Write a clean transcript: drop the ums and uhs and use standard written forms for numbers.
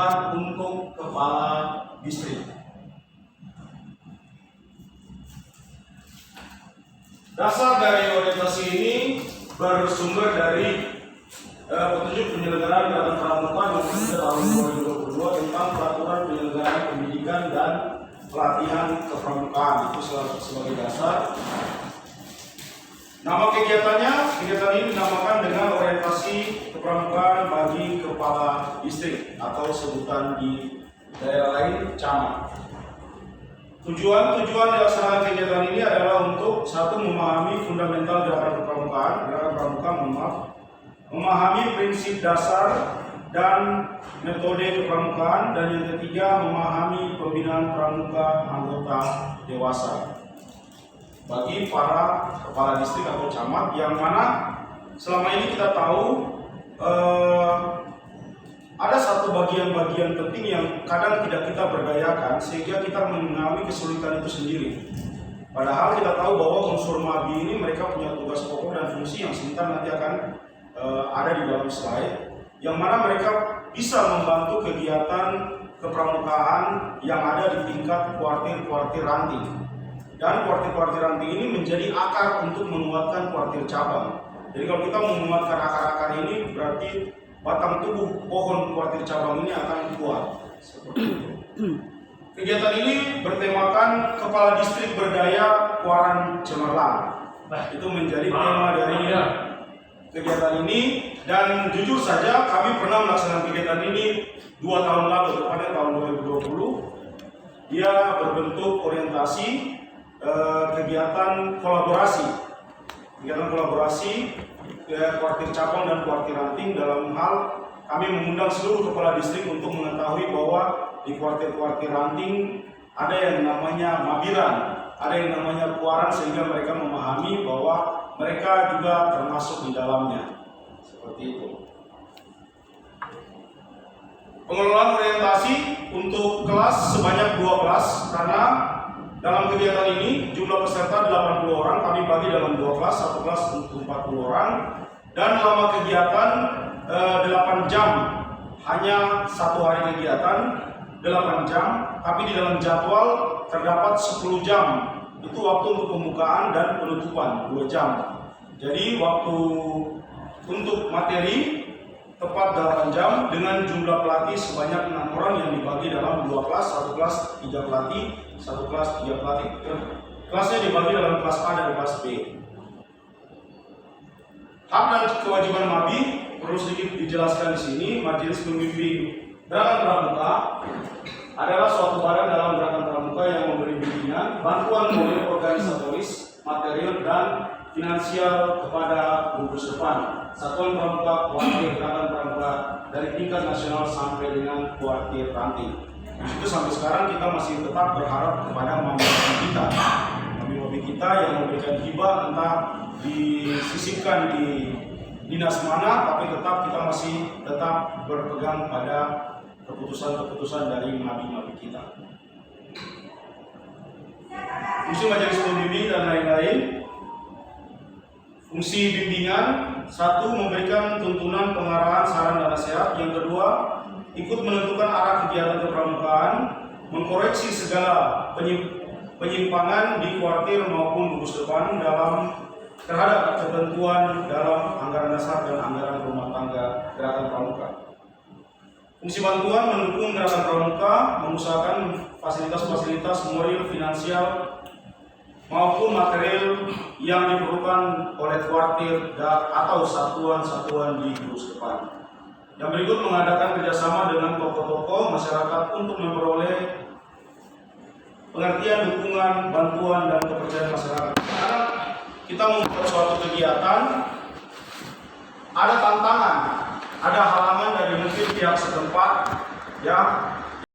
kebutuhan untuk kepala distrik. Dasar dari orientasi ini bersumber dari petunjuk penyelenggaraan gerakan pramuka nomor 3 tahun 2022 tentang peraturan penyelenggaraan pendidikan dan pelatihan kepramukaan. Itu sebagai dasar. Nama kegiatan ini dinamakan dengan orientasi kepramukaan bagi kepala distrik atau sebutan di daerah lain camat. Tujuan dilaksanakan kegiatan ini adalah untuk satu, memahami fundamental gerakan pramuka, memahami prinsip dasar dan metode kepramukaan, dan yang ketiga memahami pembinaan pramuka anggota dewasa bagi para kepala distrik atau camat, yang mana selama ini kita tahu ada satu bagian-bagian penting yang kadang tidak kita berdayakan sehingga kita mengalami kesulitan itu sendiri. Padahal kita tahu bahwa unsur MABI ini mereka punya tugas pokok dan fungsi yang sebentar nanti akan ada di dalam slide, yang mana mereka bisa membantu kegiatan kepramukaan yang ada di tingkat kuartir-kuartir ranting. Dan kuartir-kuartir ranting ini menjadi akar untuk menguatkan kuartir cabang. Jadi kalau kita menguatkan akar-akar ini, berarti batang tubuh pohon kuartir cabang ini akan kuat. Seperti itu. Kegiatan ini bertemakan kepala distrik berdaya Kuaran Cemerlang. Itu menjadi tema dari kegiatan ini, dan jujur saja kami pernah melaksanakan kegiatan ini 2 tahun lalu, tepatnya tahun 2020. Dia berbentuk orientasi kegiatan kolaborasi kuartir cabang dan kuartir ranting, dalam hal kami mengundang seluruh kepala distrik untuk mengetahui bahwa di kuartir-kuartir ranting ada yang namanya mabiran, ada yang namanya kuaran, sehingga mereka memahami bahwa mereka juga termasuk di dalamnya. Seperti itu. Pengelolaan orientasi untuk kelas sebanyak 2 kelas, karena dalam kegiatan ini jumlah peserta 80 orang, kami bagi dalam 2 kelas, satu kelas untuk 40 orang, dan lama kegiatan 8 jam, hanya satu hari kegiatan 8 jam, tapi di dalam jadwal terdapat 10 jam, itu waktu untuk pembukaan dan penutupan 2 jam. Jadi waktu untuk materi tepat 8 jam dengan jumlah pelatih sebanyak 6 orang yang dibagi dalam 2 kelas, satu kelas 3 pelatih, satu kelas 3 pelatih. Kelasnya dibagi dalam kelas A dan kelas B. Hak dan kewajiban MABI perlu sedikit dijelaskan di sini. Majelis Pembimbing Gerakan Pramuka adalah suatu badan dalam gerakan pramuka yang memberi bimbingan, bantuan model organisatoris, material, dan finansial kepada gugus depan satuan pramuka kuartir gerakan pramuka dari tingkat nasional sampai dengan kuartir ranting. Itu sampai sekarang kita masih tetap berharap kepada mami-mami kita yang memberikan hibah, entah disisipkan di dinas mana, tapi kita masih tetap berpegang pada keputusan-keputusan dari mami-mami kita. Fungsi majelis pembimbing dan lain-lain. Fungsi bimbingan, satu, memberikan tuntunan, pengarahan, saran, dan nasihat. Yang kedua, ikut menentukan arah kegiatan kepramukaan, mengkoreksi segala penyimpangan di kuartir maupun gugus depan terhadap ketentuan dalam anggaran dasar dan anggaran rumah tangga gerakan pramuka. Fungsi bantuan, mendukung gerakan pramuka, mengusahakan fasilitas-fasilitas moral, finansial, maupun material yang diperlukan oleh kuartir atau satuan-satuan di gugus depan. Yang berikut, mengadakan kerjasama dengan tokoh-tokoh masyarakat untuk memperoleh pengertian, dukungan, bantuan, dan kepercayaan masyarakat. Karena kita membuat suatu kegiatan, ada tantangan, ada halangan dari mungkin pihak setempat, ya,